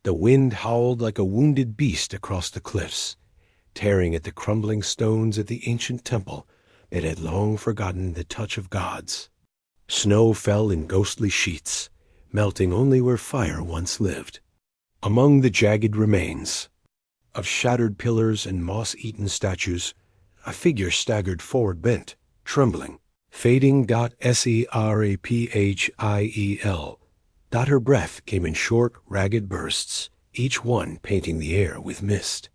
The wind howled like a wounded beast across the cliffs, tearing at the crumbling stones of the ancient temple that had long forgotten the touch of gods. Snow fell in ghostly sheets, melting only where fire once lived. Among the jagged remains of shattered pillars and moss-eaten statues, a figure staggered forward bent, trembling, fading. Seraphil. Her breath came in short, ragged bursts, each one painting the air with mist.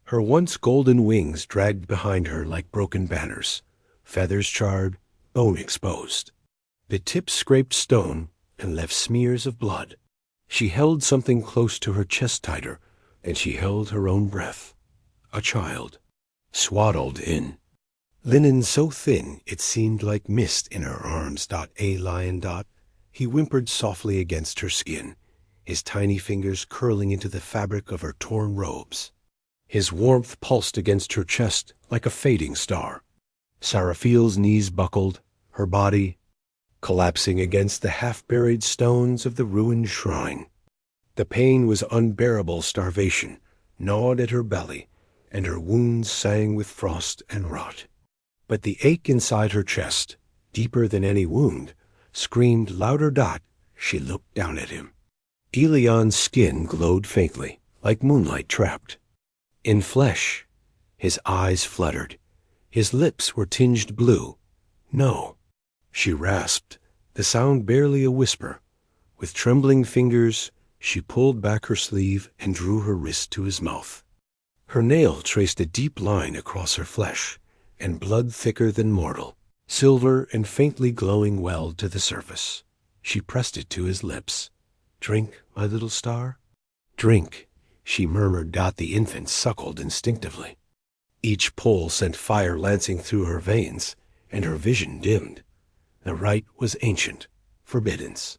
Her once golden wings dragged behind her like broken banners, feathers charred, bone exposed. The tips scraped stone and left smears of blood. She held something close to her chest tighter, and she held her own breath. A child, swaddled in linen so thin it seemed like mist in her arms. A lion. He whimpered softly against her skin, his tiny fingers curling into the fabric of her torn robes. His warmth pulsed against her chest like a fading star. Seraphil's knees buckled, her body collapsing against the half-buried stones of the ruined shrine. The pain was unbearable starvation, gnawed at her belly, and her wounds sang with frost and rot. But the ache inside her chest, deeper than any wound, screamed louder. She looked down at him. Elion's skin glowed faintly, like moonlight trapped in flesh. His eyes fluttered. His lips were tinged blue. No, she rasped, the sound barely a whisper. With trembling fingers, she pulled back her sleeve and drew her wrist to his mouth. Her nail traced a deep line across her flesh, and blood thicker than mortal, silver and faintly glowing, welled to the surface. She pressed it to his lips. "Drink, my little star." "Drink," she murmured. The infant suckled instinctively. Each pull sent fire lancing through her veins, and her vision dimmed. The rite was ancient, forbiddance.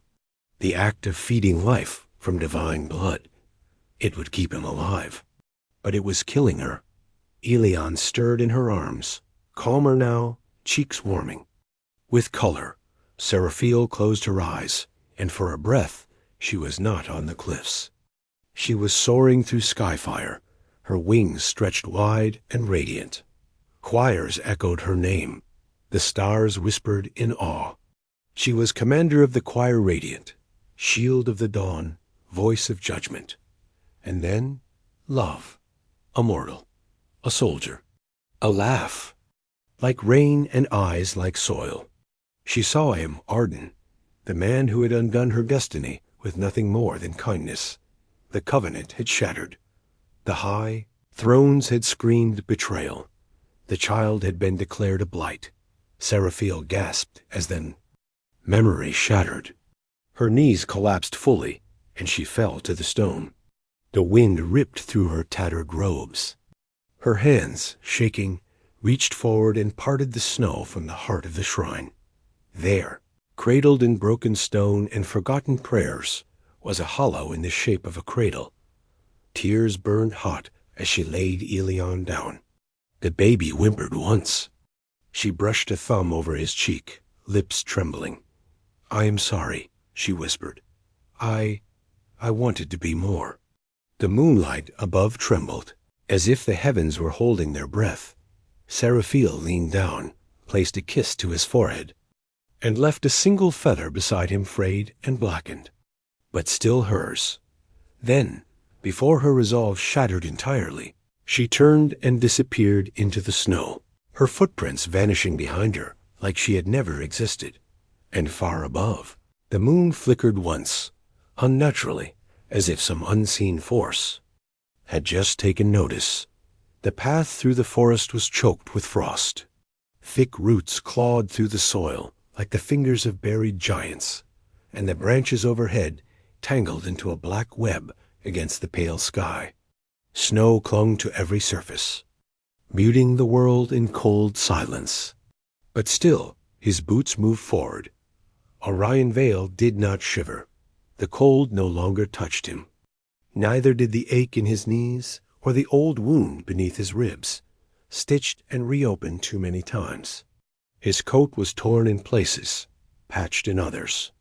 The act of feeding life from divine blood. It would keep him alive. But it was killing her. Elion stirred in her arms, calmer now, cheeks warming. With color, Seraphil closed her eyes, and for a breath she was not on the cliffs. She was soaring through sky-fire, her wings stretched wide and radiant. Choirs echoed her name. The stars whispered in awe. She was commander of the choir radiant, shield of the dawn, voice of judgment. And then, love, a mortal, a soldier, a laugh, like rain and eyes like soil. She saw him, Arden, the man who had undone her destiny with nothing more than kindness. The covenant had shattered. The high thrones had screamed betrayal. The child had been declared a blight. Seraphil gasped as then memory shattered. Her knees collapsed fully, and she fell to the stone. The wind ripped through her tattered robes. Her hands, shaking, reached forward and parted the snow from the heart of the shrine. There, cradled in broken stone and forgotten prayers, was a hollow in the shape of a cradle. Tears burned hot as she laid Elion down. The baby whimpered once. She brushed a thumb over his cheek, lips trembling. "I am sorry," she whispered. I wanted to be more." The moonlight above trembled, as if the heavens were holding their breath. Seraphil leaned down, placed a kiss to his forehead, and left a single feather beside him, frayed and blackened, but still hers. Then, before her resolve shattered entirely, she turned and disappeared into the snow, her footprints vanishing behind her like she had never existed. And far above, the moon flickered once, unnaturally, as if some unseen force had just taken notice. The path through the forest was choked with frost. Thick roots clawed through the soil like the fingers of buried giants, and the branches overhead tangled into a black web against the pale sky. Snow clung to every surface, muting the world in cold silence. But still, his boots moved forward. Orion Vale did not shiver. The cold no longer touched him. Neither did the ache in his knees or the old wound beneath his ribs, stitched and reopened too many times. His coat was torn in places, patched in others.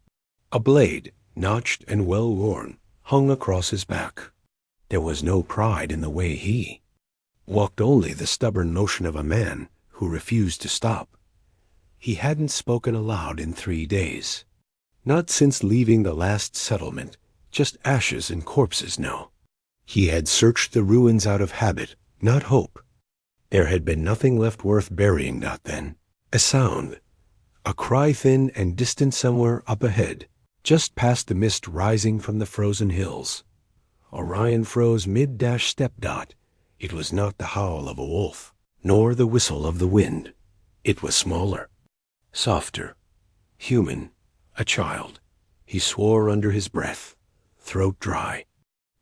A blade, notched and well worn, hung across his back. There was no pride in the way he walked, only the stubborn notion of a man who refused to stop. He hadn't spoken aloud in 3 days. Not since leaving the last settlement, just ashes and corpses now. He had searched the ruins out of habit, not hope. There had been nothing left worth burying, not then. A sound, a cry thin and distant somewhere up ahead, just past the mist rising from the frozen hills. Orion froze mid-step. It was not the howl of a wolf, nor the whistle of the wind. It was smaller, softer, human, a child. He swore under his breath, throat dry.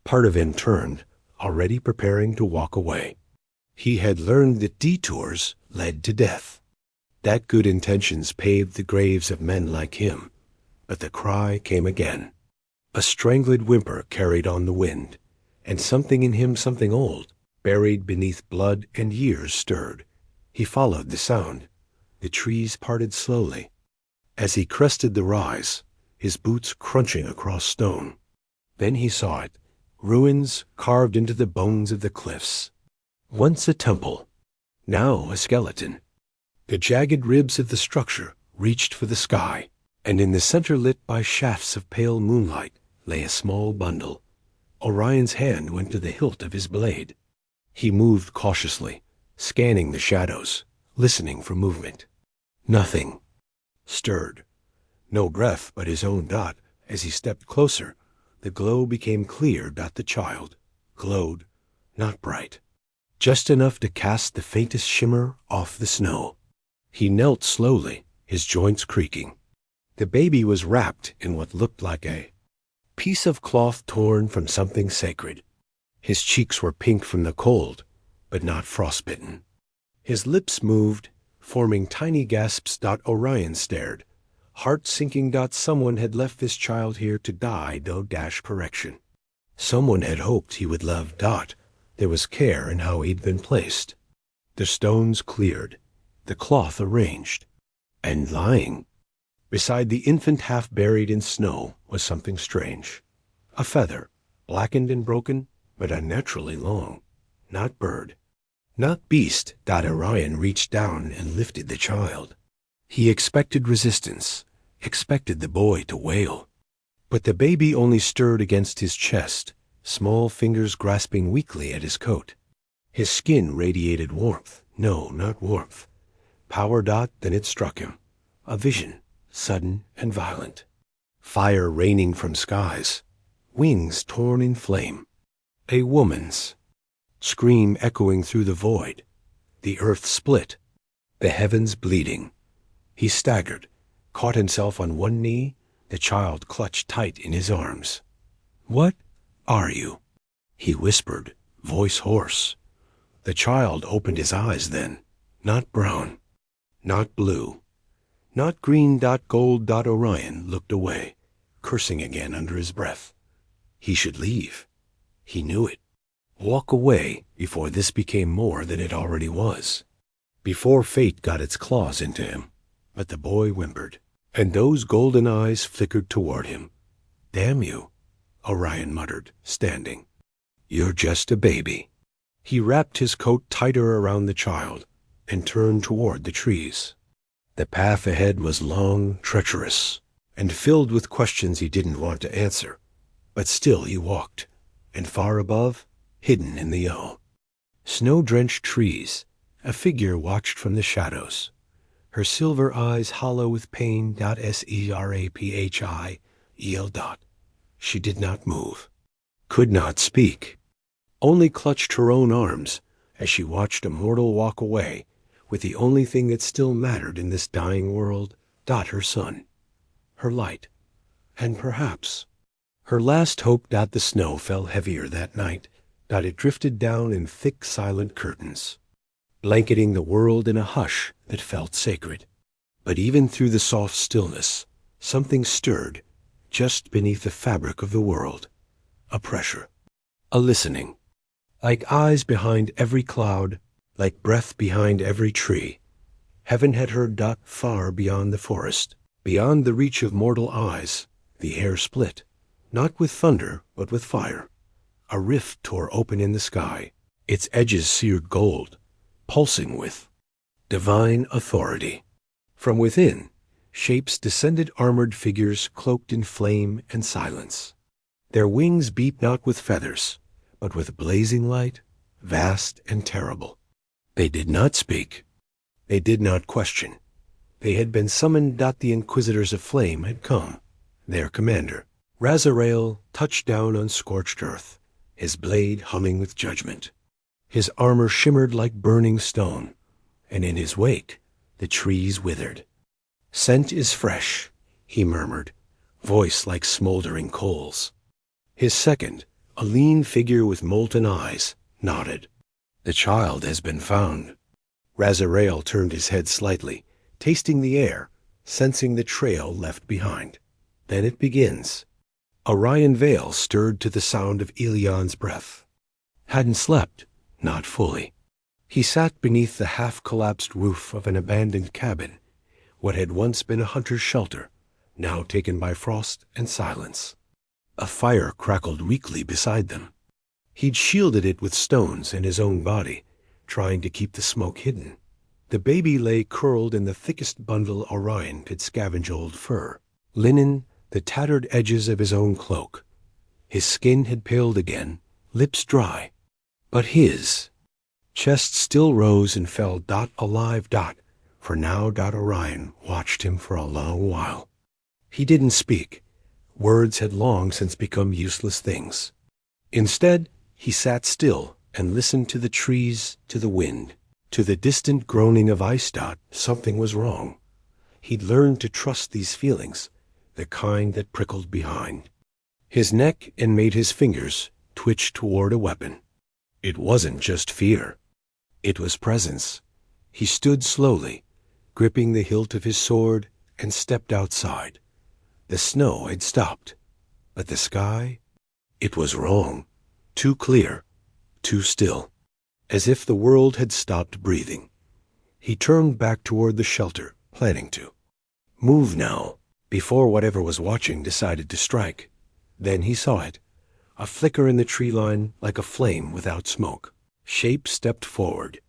Part of him turned, already preparing to walk away. He had learned that detours led to death, that good intentions paved the graves of men like him. But the cry came again. A strangled whimper carried on the wind, and something in him, something old, buried beneath blood and years, stirred. He followed the sound. The trees parted slowly. As he crested the rise, his boots crunching across stone. Then he saw it, ruins carved into the bones of the cliffs. Once a temple, now a skeleton. The jagged ribs of the structure reached for the sky, and in the center, lit by shafts of pale moonlight, lay a small bundle. Orion's hand went to the hilt of his blade. He moved cautiously, scanning the shadows, listening for movement. Nothing stirred. No breath but his own. As he stepped closer, the glow became clear. The child glowed, not bright, just enough to cast the faintest shimmer off the snow. He knelt slowly, his joints creaking. The baby was wrapped in what looked like a piece of cloth torn from something sacred. His cheeks were pink from the cold, but not frostbitten. His lips moved, forming tiny gasps. Orion stared, heart sinking. Someone had left this child here to die. No correction. Someone had hoped he would love. There was care in how he'd been placed. The stones cleared, the cloth arranged, and lying beside the infant half buried in snow was something strange. A feather, blackened and broken, but unnaturally long. Not bird, not beast. Orion reached down and lifted the child. He expected resistance, expected the boy to wail. But the baby only stirred against his chest, small fingers grasping weakly at his coat. His skin radiated warmth. No, not warmth. Power. Then it struck him. A vision, sudden and violent. Fire raining from skies. Wings torn in flame. A woman's scream echoing through the void. The earth split. The heavens bleeding. He staggered, caught himself on one knee, the child clutched tight in his arms. "What are you?" he whispered, voice hoarse. The child opened his eyes then. Not brown, not blue, not green. Gold. Orion looked away, cursing again under his breath. He should leave. He knew it. Walk away before this became more than it already was. Before fate got its claws into him. But the boy whimpered, and those golden eyes flickered toward him. "Damn you," Orion muttered, standing. "You're just a baby." He wrapped his coat tighter around the child and turned toward the trees. The path ahead was long, treacherous, and filled with questions he didn't want to answer. But still he walked, and far above, hidden in the yellow, snow-drenched trees, a figure watched from the shadows, her silver eyes hollow with pain. Seraphi. She did not move, could not speak, only clutched her own arms as she watched a mortal walk away with the only thing that still mattered in this dying world. Her son, her light, and perhaps her last hope. The snow fell heavier that night. It drifted down in thick, silent curtains, blanketing the world in a hush that felt sacred. But even through the soft stillness, something stirred just beneath the fabric of the world. A pressure, a listening, like eyes behind every cloud, like breath behind every tree. Heaven had heard. Far beyond the forest, beyond the reach of mortal eyes, the air split. Not with thunder, but with fire. A rift tore open in the sky, its edges seared gold, pulsing with divine authority. From within, shapes descended, armored figures cloaked in flame and silence. Their wings beat not with feathers, but with blazing light, vast and terrible. They did not speak. They did not question. They had been summoned. The Inquisitors of Flame had come. Their commander, Razarael, touched down on scorched earth, his blade humming with judgment. His armor shimmered like burning stone, and in his wake the trees withered. "Scent is fresh," he murmured, voice like smoldering coals. His second, a lean figure with molten eyes, nodded. "The child has been found." Razarael turned his head slightly, tasting the air, sensing the trail left behind. Then it begins. Orion Vale stirred to the sound of Elion's breath. Hadn't slept, not fully. He sat beneath the half-collapsed roof of an abandoned cabin, what had once been a hunter's shelter, now taken by frost and silence. A fire crackled weakly beside them. He'd shielded it with stones and his own body, trying to keep the smoke hidden. The baby lay curled in the thickest bundle Orion could scavenge: old fur, linen, the tattered edges of his own cloak. His skin had paled again, lips dry. But his chest still rose and fell. Alive. For now. Orion watched him for a long while. He didn't speak. Words had long since become useless things. Instead, he sat still and listened to the trees, to the wind, to the distant groaning of ice. Something was wrong. He'd learned to trust these feelings, the kind that prickled behind his neck and made his fingers twitch toward a weapon. It wasn't just fear. It was presence. He stood slowly, gripping the hilt of his sword, and stepped outside. The snow had stopped, but the sky, it was wrong. Too clear, too still, as if the world had stopped breathing. He turned back toward the shelter, planning to move now, before whatever was watching decided to strike. Then he saw it, a flicker in the tree line like a flame without smoke. Shape stepped forward,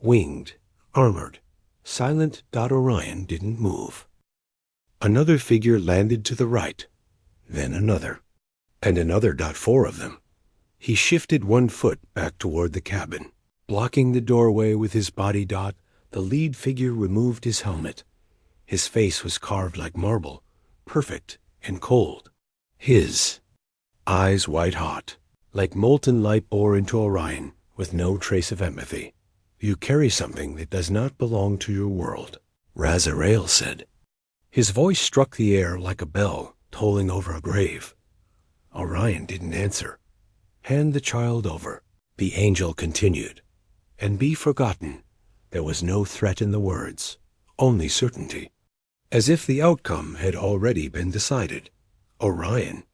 winged, armored, silent. Orion didn't move. Another figure landed to the right, then another, and another. Four of them. He shifted one foot back toward the cabin, blocking the doorway with his body. The lead figure removed his helmet. His face was carved like marble, perfect and cold. His eyes white hot, like molten light, bore into Orion with no trace of empathy. "You carry something that does not belong to your world," Razarael said. His voice struck the air like a bell tolling over a grave. Orion didn't answer. "Hand the child over," the angel continued, "and be forgotten." There was no threat in the words, only certainty, as if the outcome had already been decided. Orion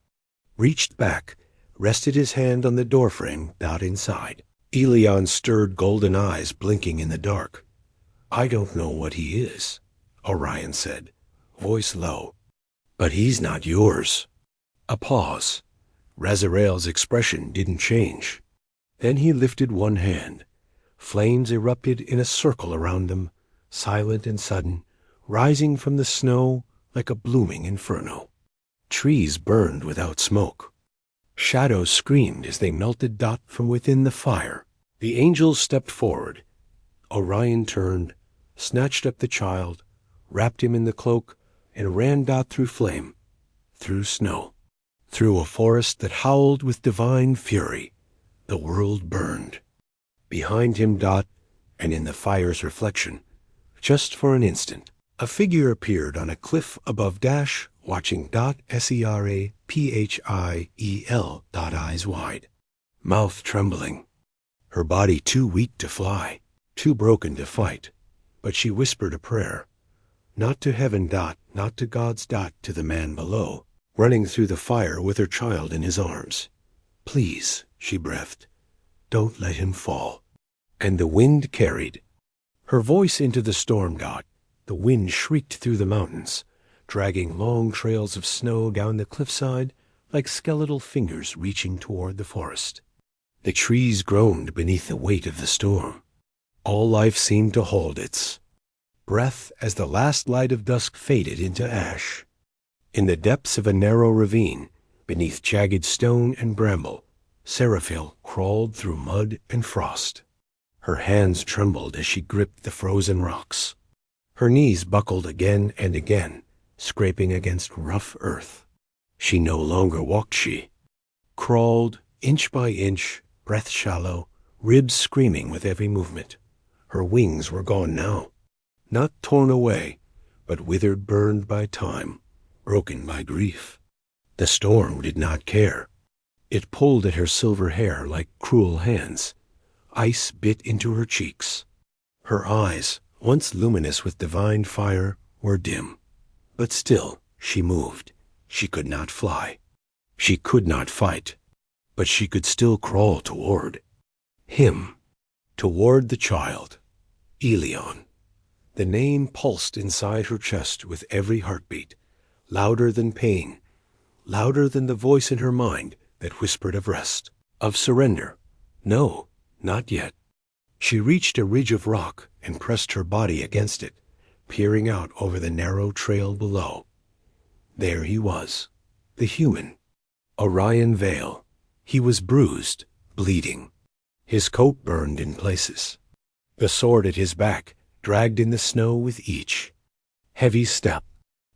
reached back, rested his hand on the doorframe. Inside, Elion's stirred golden eyes blinking in the dark. "I don't know what he is," Orion said, voice low, "but he's not yours." A pause. Razarael's expression didn't change. Then he lifted one hand. Flames erupted in a circle around them, silent and sudden, rising from the snow like a blooming inferno. Trees burned without smoke. Shadows screamed as they melted. From within the fire, the angels stepped forward. Orion turned, snatched up the child, wrapped him in the cloak, and ran. Through flame, through snow, through a forest that howled with divine fury. The world burned. Behind him. And in the fire's reflection, just for an instant, a figure appeared on a cliff above. Watching. Seraphim. Eyes wide, mouth trembling. Her body too weak to fly, too broken to fight. But she whispered a prayer. Not to heaven. Not to God's. To the man below, running through the fire with her child in his arms. "Please," she breathed, "don't let him fall." And the wind carried her voice into the storm. The wind shrieked through the mountains, dragging long trails of snow down the cliffside, like skeletal fingers reaching toward the forest. The trees groaned beneath the weight of the storm. All life seemed to hold its breath as the last light of dusk faded into ash. In the depths of a narrow ravine, beneath jagged stone and bramble, Seraphim crawled through mud and frost. Her hands trembled as she gripped the frozen rocks. Her knees buckled again and again, scraping against rough earth. She no longer walked, she crawled inch by inch, breath shallow, ribs screaming with every movement. Her wings were gone now, not torn away, but withered, burned by time, broken by grief. The storm did not care. It pulled at her silver hair like cruel hands. Ice bit into her cheeks. Her eyes, once luminous with divine fire, were dim. But still she moved. She could not fly. She could not fight. But she could still crawl toward him, toward the child, Elion. The name pulsed inside her chest with every heartbeat, louder than pain, louder than the voice in her mind that whispered of rest, of surrender. No, not yet. She reached a ridge of rock and pressed her body against it, peering out over the narrow trail below. There he was, the human, Orion Vale. He was bruised, bleeding. His coat burned in places. The sword at his back dragged in the snow with each heavy step.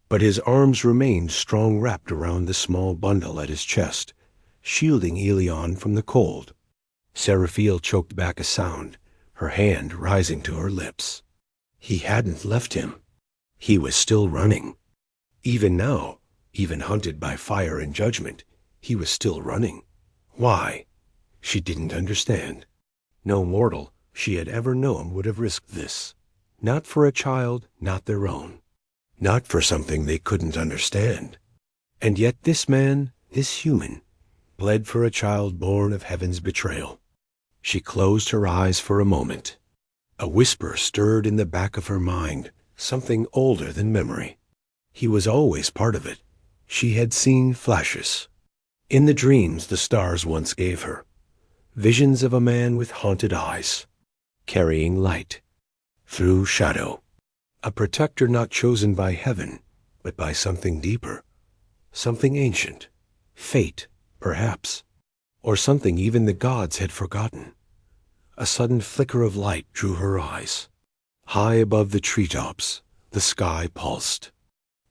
But his arms remained strong, wrapped around the small bundle at his chest, shielding Elion from the cold. Seraphim choked back a sound, her hand rising to her lips. He hadn't left him. He was still running. Even now, even hunted by fire and judgment, he was still running. Why? She didn't understand. No mortal she had ever known would have risked this. Not for a child, not their own. Not for something they couldn't understand. And yet this man, this human, bled for a child born of heaven's betrayal. She closed her eyes for a moment. A whisper stirred in the back of her mind, something older than memory. He was always part of it. She had seen flashes. In the dreams the stars once gave her. Visions of a man with haunted eyes, carrying light through shadow. A protector not chosen by heaven, but by something deeper. Something ancient. Fate, perhaps. Or something even the gods had forgotten. A sudden flicker of light drew her eyes. High above the treetops, the sky pulsed.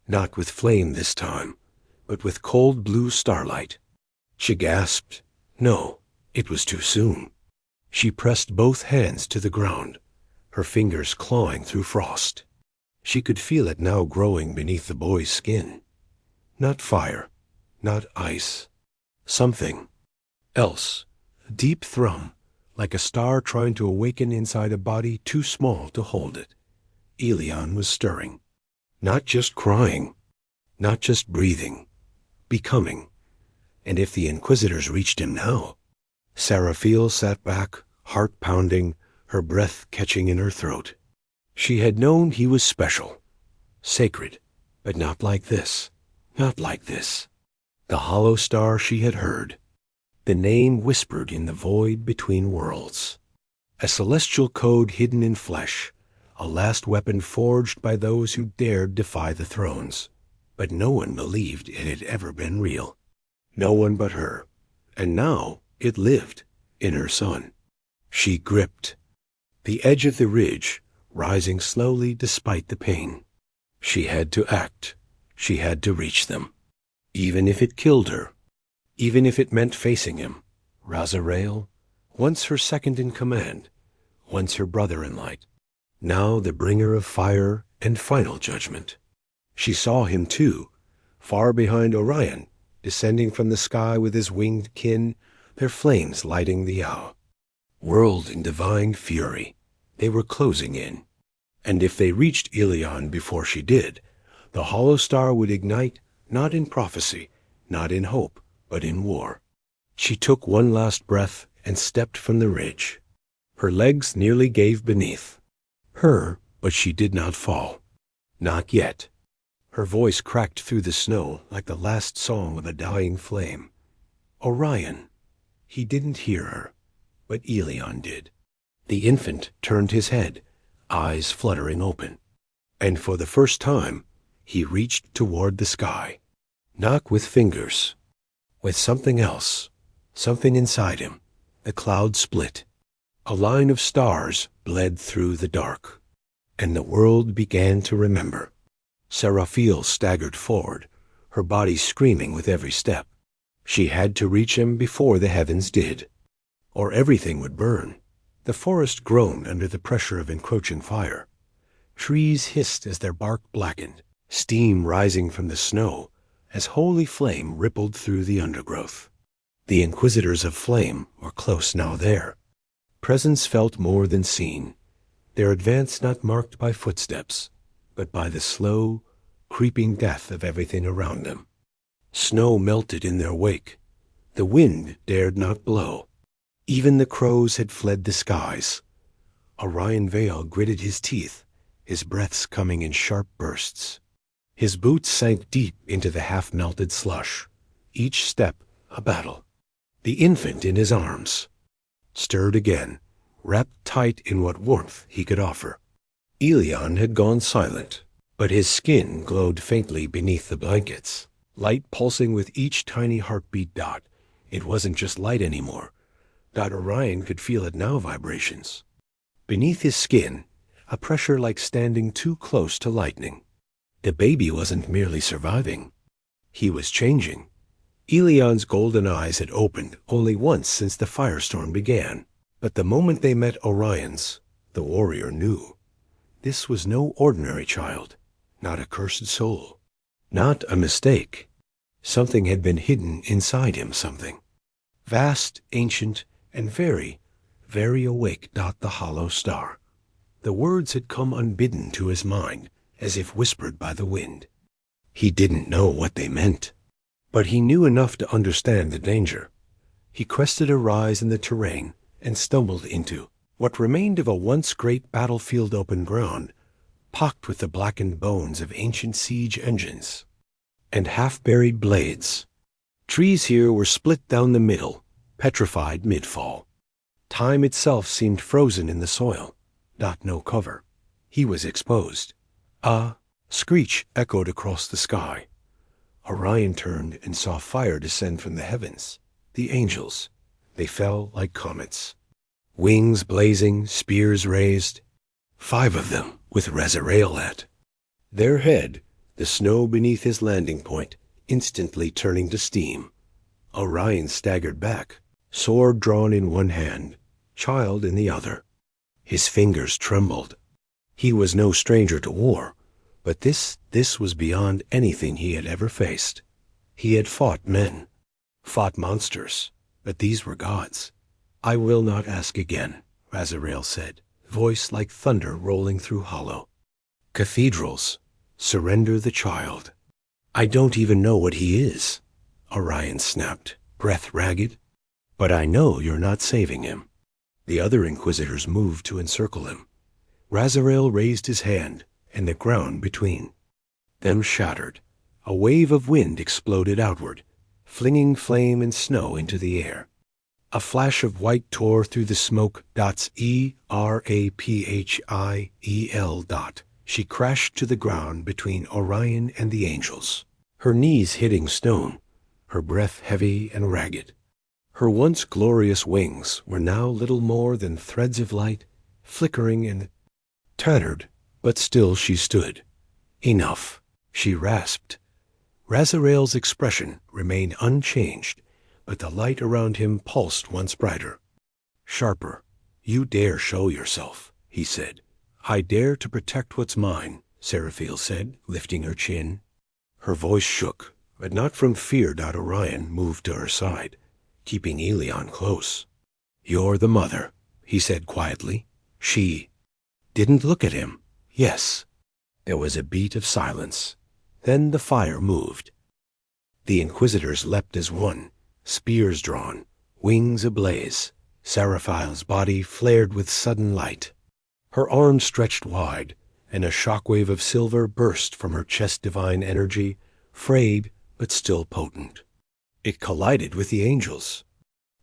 Not with flame this time, but with cold blue starlight. She gasped. No, it was too soon. She pressed both hands to the ground, her fingers clawing through frost. She could feel it now growing beneath the boy's skin. Not fire, not ice. Something else. A deep thrum, like a star trying to awaken inside a body too small to hold it. Elion was stirring. Not just crying, not just breathing, becoming. And if the Inquisitors reached him now? Seraphim sat back, heart pounding, her breath catching in her throat. She had known he was special, sacred, but not like this, not like this. The hollow star she had heard, the name whispered in the void between worlds. A celestial code hidden in flesh, a last weapon forged by those who dared defy the thrones. But no one believed it had ever been real. No one but her. And now it lived in her son. She gripped the edge of the ridge, rising slowly despite the pain. She had to act. She had to reach them. Even if it killed her. Even if it meant facing him. Razarael, once her second in command, once her brother in light, now the bringer of fire and final judgment. She saw him too, far behind Orion, descending from the sky with his winged kin, their flames lighting the hour. Whirled in divine fury, they were closing in. And if they reached Elion before she did, the hollow star would ignite, not in prophecy, not in hope, but in war. She took one last breath and stepped from the ridge. Her legs nearly gave beneath her, but she did not fall. Not yet. Her voice cracked through the snow like the last song of a dying flame. Orion. He didn't hear her, but Elion did. The infant turned his head, eyes fluttering open. And for the first time, he reached toward the sky. Not with fingers. With something else. Something inside him. The cloud split. A line of stars bled through the dark. And the world began to remember. Seraphim staggered forward, her body screaming with every step. She had to reach him before the heavens did, or everything would burn. The forest groaned under the pressure of encroaching fire. Trees hissed as their bark blackened, steam rising from the snow as holy flame rippled through the undergrowth. The Inquisitors of Flame were close now there. Presence felt more than seen, their advance not marked by footsteps, but by the slow, creeping death of everything around them. Snow melted in their wake. The wind dared not blow. Even the crows had fled the skies. Orion Vale gritted his teeth, his breaths coming in sharp bursts. His boots sank deep into the half-melted slush, each step a battle. The infant in his arms stirred again, wrapped tight in what warmth he could offer. Elion had gone silent, but his skin glowed faintly beneath the blankets, light pulsing with each tiny heartbeat dot. It wasn't just light anymore. Orion could feel it now, vibrations. Beneath his skin, a pressure like standing too close to lightning. The baby wasn't merely surviving. He was changing. Elion's golden eyes had opened only once since the firestorm began, but the moment they met Orion's, the warrior knew. This was no ordinary child, not a cursed soul, not a mistake. Something had been hidden inside him, something. Vast, ancient, and very, very awake. The hollow star. The words had come unbidden to his mind, as if whispered by the wind. He didn't know what they meant, but he knew enough to understand the danger. He crested a rise in the terrain and stumbled into what remained of a once great battlefield open ground, pocked with the blackened bones of ancient siege engines and half-buried blades. Trees here were split down the middle, petrified mid-fall. Time itself seemed frozen in the soil. No cover. He was exposed. A screech echoed across the sky. Orion turned and saw fire descend from the heavens. The angels. They fell like comets. Wings blazing, spears raised. 5 of them, with Razarael at their head, the snow beneath his landing point instantly turning to steam. Orion staggered back, sword drawn in one hand, child in the other. His fingers trembled. He was no stranger to war, but this was beyond anything he had ever faced. He had fought men, fought monsters, but these were gods. "I will not ask again," Razarael said, voice like thunder rolling through hollow. "Cathedrals, surrender the child." "I don't even know what he is," Orion snapped, breath ragged. "But I know you're not saving him." The other Inquisitors moved to encircle him. Razarael raised his hand, and the ground between them shattered. A wave of wind exploded outward, flinging flame and snow into the air. A flash of white tore through the smoke. Eraphil. She crashed to the ground between Orion and the angels, her knees hitting stone, her breath heavy and ragged. Her once glorious wings were now little more than threads of light, flickering and tattered, but still she stood. "Enough," she rasped. Razarael's expression remained unchanged, but the light around him pulsed once brighter. "Sharper. You dare show yourself," he said. "I dare to protect what's mine," Seraphim said, lifting her chin. Her voice shook, but not from fear. Orion moved to her side, keeping Elion close. "You're the mother," he said quietly. She didn't look at him. Yes. There was a beat of silence. Then the fire moved. The Inquisitors leapt as one, spears drawn, wings ablaze. Seraphim's body flared with sudden light. Her arms stretched wide, and a shockwave of silver burst from her chest divine energy, frayed but still potent. It collided with the angels.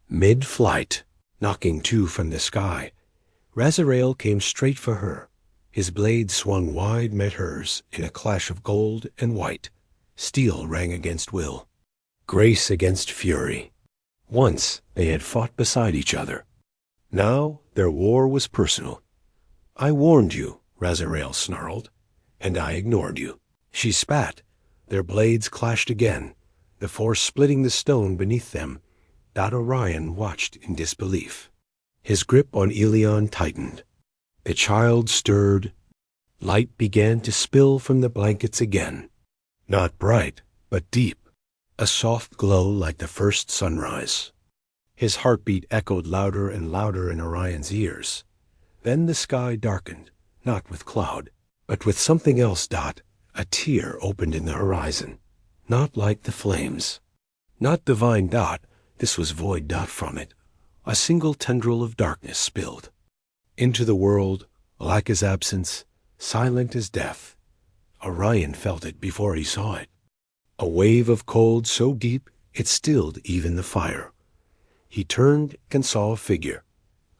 Mid-flight, knocking two from the sky, Razarael came straight for her. His blade swung wide, met hers, in a clash of gold and white. Steel rang against will. Grace against fury. Once they had fought beside each other. Now their war was personal. "I warned you," Razarael snarled, "and I ignored you." She spat. Their blades clashed again, the force splitting the stone beneath them. Dot Orion watched in disbelief. His grip on Elion tightened. The child stirred. Light began to spill from the blankets again. Not bright, but deep. A soft glow like the first sunrise. His heartbeat echoed louder and louder in Orion's ears. Then the sky darkened, not with cloud, but with something else. Dot, a tear opened in the horizon. Not like the flames. Not divine. Dot, this was void. Dot, from it, a single tendril of darkness spilled. Into the world, like his absence, silent as death. Orion felt it before he saw it. A wave of cold so deep it stilled even the fire. He turned and saw a figure,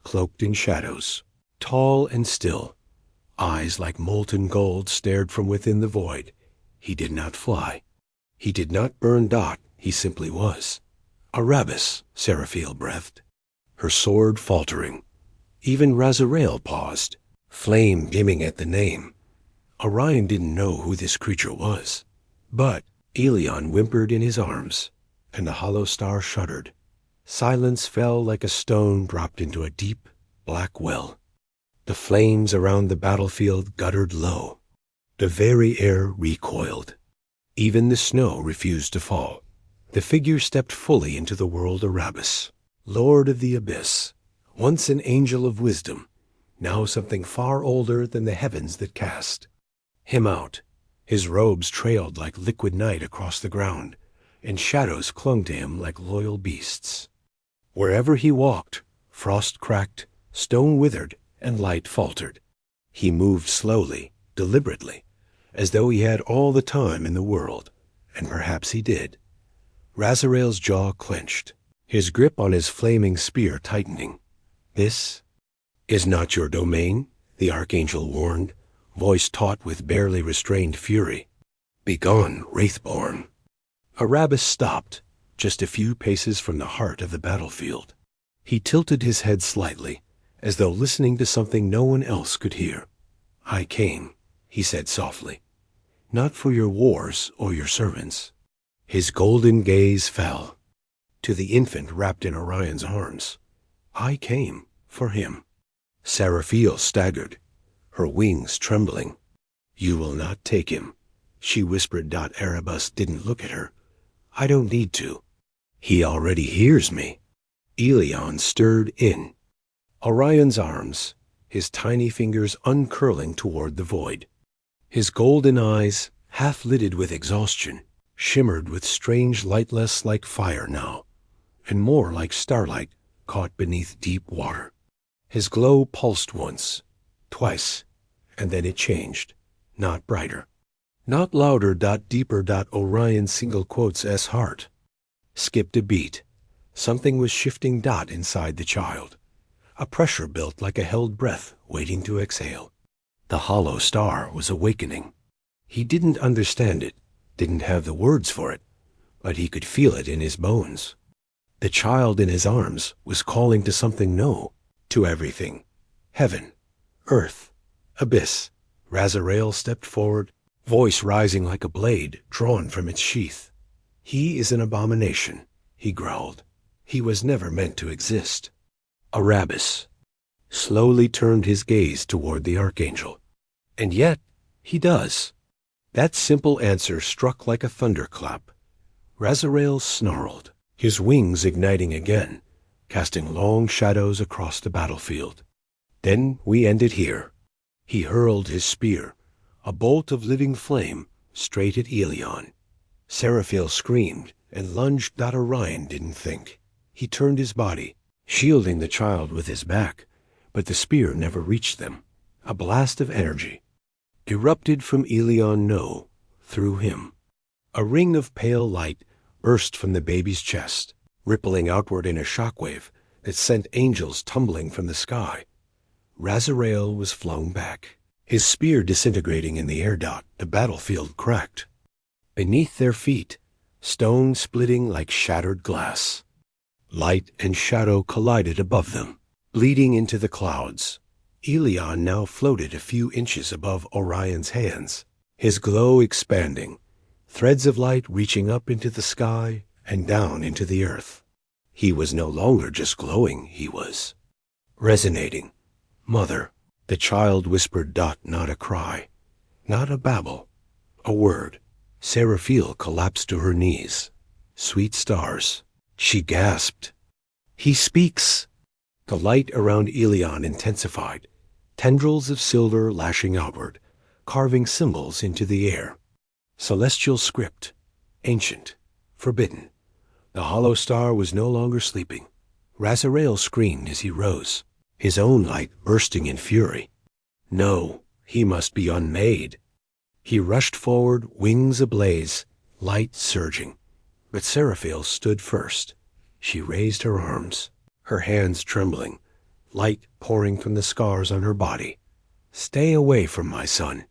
cloaked in shadows, tall and still. Eyes like molten gold stared from within the void. He did not fly. He did not burn. Dot, he simply was. Arabis, Seraphim breathed, her sword faltering. Even Razarael paused, flame dimming at the name. Orion didn't know who this creature was. But Elion whimpered in his arms, and the hollow star shuddered. Silence fell like a stone dropped into a deep, black well. The flames around the battlefield guttered low. The very air recoiled. Even the snow refused to fall. The figure stepped fully into the world Arabis, Lord of the Abyss, once an angel of wisdom, now something far older than the heavens that cast him out. His robes trailed like liquid night across the ground, and shadows clung to him like loyal beasts. Wherever he walked, frost cracked, stone withered, and light faltered. He moved slowly, deliberately, as though he had all the time in the world, and perhaps he did. Razarael's jaw clenched, his grip on his flaming spear tightening. "This is not your domain," the archangel warned, voice taut with barely restrained fury. "Begone, Wraithborn." Arabis stopped, just a few paces from the heart of the battlefield. He tilted his head slightly, as though listening to something no one else could hear. "I came," he said softly, "not for your wars or your servants." His golden gaze fell to the infant wrapped in Orion's arms. "I came for him." Seraphim staggered, her wings trembling. "You will not take him," she whispered. Erebus didn't look at her. "I don't need to. He already hears me." Elion stirred in Orion's arms, his tiny fingers uncurling toward the void. His golden eyes, half-lidded with exhaustion, shimmered with strange light, less like fire now, and more like starlight caught beneath deep water. His glow pulsed once, twice, and then it changed, not brighter, not louder. Deeper. Orion single quotes S heart skipped a beat. Something was shifting. Inside the child. A pressure built like a held breath waiting to exhale. The hollow star was awakening. He didn't understand it, didn't have the words for it, but he could feel it in his bones. The child in his arms was calling to something new, to everything. Heaven, earth, abyss. Razarael stepped forward, voice rising like a blade drawn from its sheath. "He is an abomination," he growled. "He was never meant to exist." Arabis slowly turned his gaze toward the archangel. "And yet, he does." That simple answer struck like a thunderclap. Razarael snarled, his wings igniting again, casting long shadows across the battlefield. "Then we end it here." He hurled his spear, a bolt of living flame, straight at Elion. Seraphim screamed and lunged. Orion didn't think. He turned his body, shielding the child with his back, but the spear never reached them. A blast of energy. erupted from Elion No, through him. A ring of pale light burst from the baby's chest, rippling outward in a shockwave that sent angels tumbling from the sky. Razarael was flung back, his spear disintegrating in the air. The battlefield cracked. Beneath their feet, stone splitting like shattered glass. Light and shadow collided above them, bleeding into the clouds. Elion now floated a few inches above Orion's hands, his glow expanding, threads of light reaching up into the sky and down into the earth. He was no longer just glowing, he was resonating. Mother, the child whispered. Not a cry, not a babble, a word. Seraphim collapsed to her knees. Sweet stars, she gasped. He speaks. The light around Elion intensified, tendrils of silver lashing outward, carving symbols into the air. Celestial script, ancient, forbidden. The hollow star was no longer sleeping. Razarael screamed as he rose, his own light bursting in fury. No, he must be unmade. He rushed forward, wings ablaze, light surging. But Seraphim stood first. She raised her arms, her hands trembling, light pouring from the scars on her body. Stay away from my son.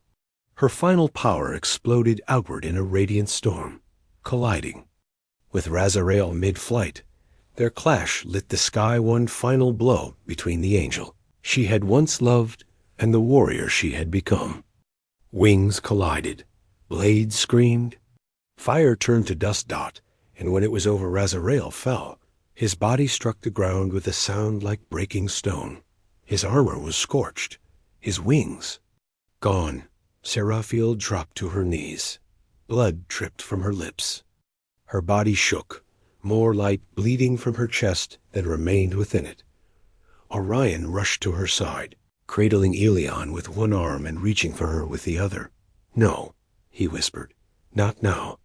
Her final power exploded outward in a radiant storm, colliding. With Razarael mid-flight, their clash lit the sky, one final blow between the angel she had once loved and the warrior she had become. Wings collided, blades screamed. Fire turned to dust. And when it was over, Razarael fell. His body struck the ground with a sound like breaking stone. His armor was scorched, his wings gone. Seraphim dropped to her knees. Blood dripped from her lips. Her body shook, more light bleeding from her chest than remained within it. Orion rushed to her side, cradling Elion with one arm and reaching for her with the other. No, he whispered, not now.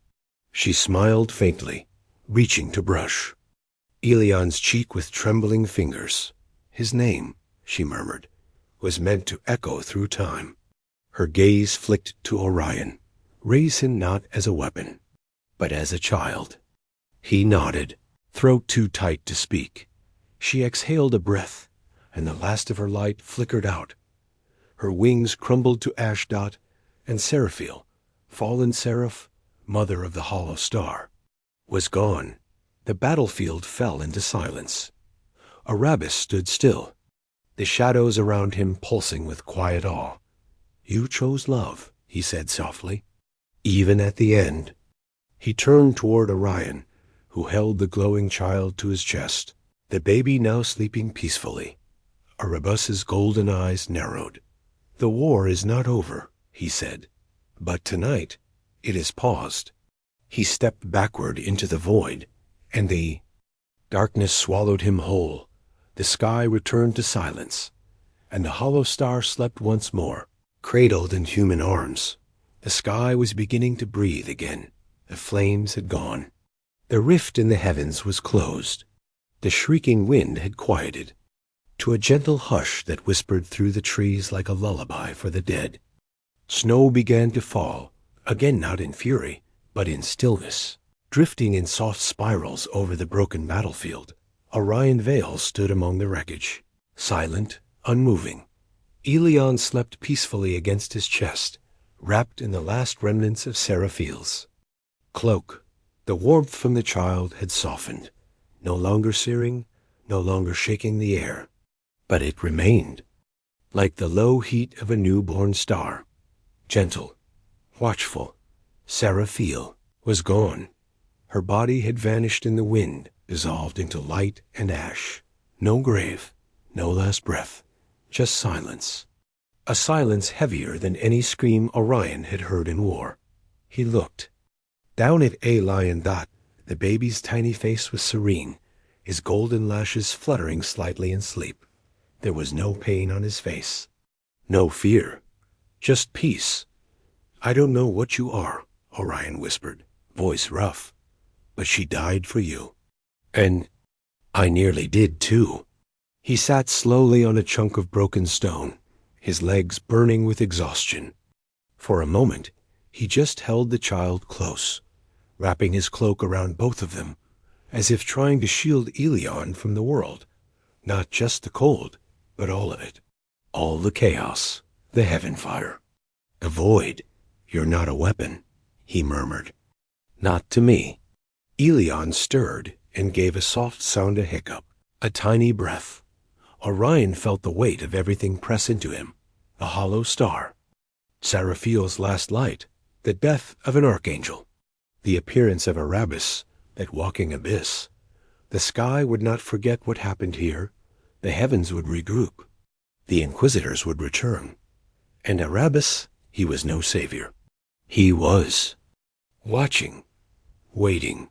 She smiled faintly, reaching to brush Elion's cheek with trembling fingers. His name, she murmured, was meant to echo through time. Her gaze flicked to Orion. Raise him not as a weapon, but as a child. He nodded, throat too tight to speak. She exhaled a breath, and the last of her light flickered out. Her wings crumbled to ash. And Seraphim, fallen seraph, mother of the hollow star, was gone. The battlefield fell into silence. Arabis stood still, the shadows around him pulsing with quiet awe. You chose love, he said softly, even at the end. He turned toward Orion, who held the glowing child to his chest, the baby now sleeping peacefully. Arabis's golden eyes narrowed. The war is not over, he said, but tonight it is paused. He stepped backward into the void, and the darkness swallowed him whole. The sky returned to silence, and the hollow star slept once more, cradled in human arms. The sky was beginning to breathe again. The flames had gone. The rift in the heavens was closed. The shrieking wind had quieted to a gentle hush that whispered through the trees like a lullaby for the dead. Snow began to fall, again not in fury, but in stillness, drifting in soft spirals over the broken battlefield. Orion Vale stood among the wreckage, silent, unmoving. Elion slept peacefully against his chest, wrapped in the last remnants of Seraphim's cloak. The warmth from the child had softened, no longer searing, no longer shaking the air. But it remained, like the low heat of a newborn star, gentle, watchful. Seraphim was gone. Her body had vanished in the wind, dissolved into light and ash. No grave, no last breath, just silence. A silence heavier than any scream Orion had heard in war. He looked. Down at a lion. The baby's tiny face was serene, his golden lashes fluttering slightly in sleep. There was no pain on his face, no fear, just peace. I don't know what you are, Orion whispered, voice rough, but she died for you. And I nearly did too. He sat slowly on a chunk of broken stone, his legs burning with exhaustion. For a moment, he just held the child close, wrapping his cloak around both of them, as if trying to shield Elion from the world. Not just the cold, but all of it. All the chaos, the heaven fire. "Avoid. You're not a weapon," he murmured. "Not to me." Elion stirred and gave a soft sound, a hiccup, a tiny breath. Orion felt the weight of everything press into him. A hollow star. Seraphiel's last light. The death of an archangel. The appearance of Erebus, that walking abyss. The sky would not forget what happened here. The heavens would regroup. The Inquisitors would return. And Erebus, he was no savior. He was watching, waiting.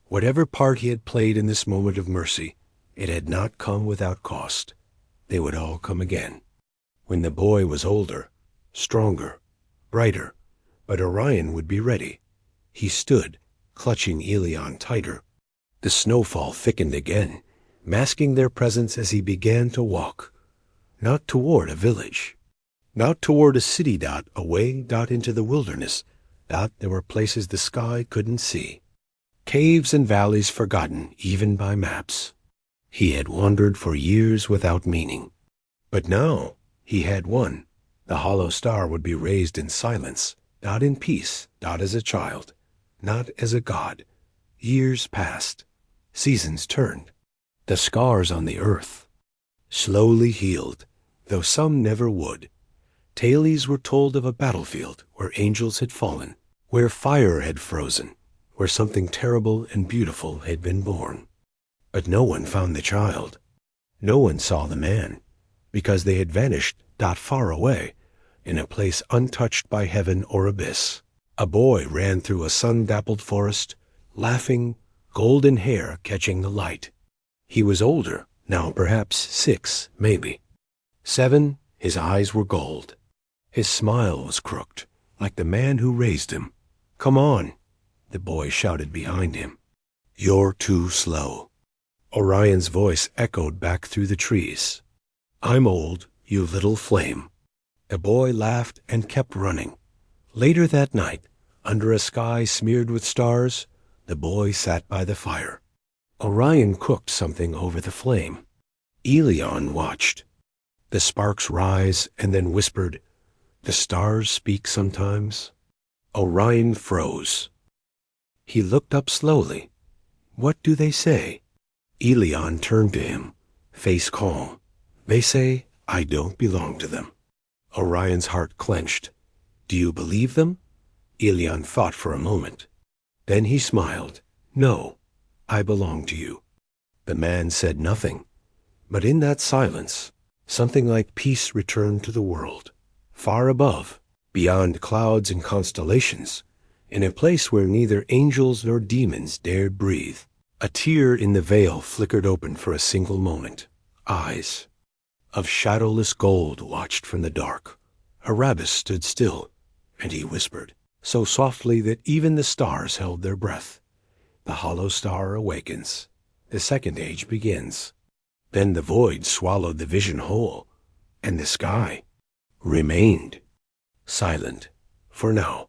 Whatever part he had played in this moment of mercy, it had not come without cost. They would all come again. When the boy was older, stronger, brighter, but Orion would be ready. He stood, clutching Elion tighter. The snowfall thickened again, masking their presence as he began to walk. Not toward a village. Not toward a city, away, into the wilderness. There were places the sky couldn't see. Caves and valleys forgotten even by maps. He had wandered for years without meaning. But now he had one. The hollow star would be raised in silence, not in peace, not as a child, not as a god. Years passed. Seasons turned. The scars on the earth slowly healed, though some never would. Tales were told of a battlefield where angels had fallen, where fire had frozen, where something terrible and beautiful had been born. But no one found the child. No one saw the man, because they had vanished far away, in a place untouched by heaven or abyss. A boy ran through a sun-dappled forest, laughing, golden hair catching the light. He was older, now perhaps 6, maybe. 7, his eyes were gold. His smile was crooked, like the man who raised him. "Come on," the boy shouted behind him. "You're too slow." Orion's voice echoed back through the trees. "I'm old, you little flame." The boy laughed and kept running. Later that night, under a sky smeared with stars, the boy sat by the fire. Orion cooked something over the flame. Elion watched. The sparks rise and then whispered, "The stars speak sometimes." Orion froze. He looked up slowly. "What do they say?" Elion turned to him, face calm. "They say I don't belong to them." Orion's heart clenched. "Do you believe them?" Elion thought for a moment. Then he smiled. "No, I belong to you." The man said nothing, but in that silence, something like peace returned to the world. Far above, beyond clouds and constellations, in a place where neither angels nor demons dared breathe, a tear in the veil flickered open for a single moment. Eyes of shadowless gold watched from the dark. Erebus stood still, and he whispered, so softly that even the stars held their breath. "The hollow star awakens. The second age begins." Then the void swallowed the vision whole, and the sky remained silent for now.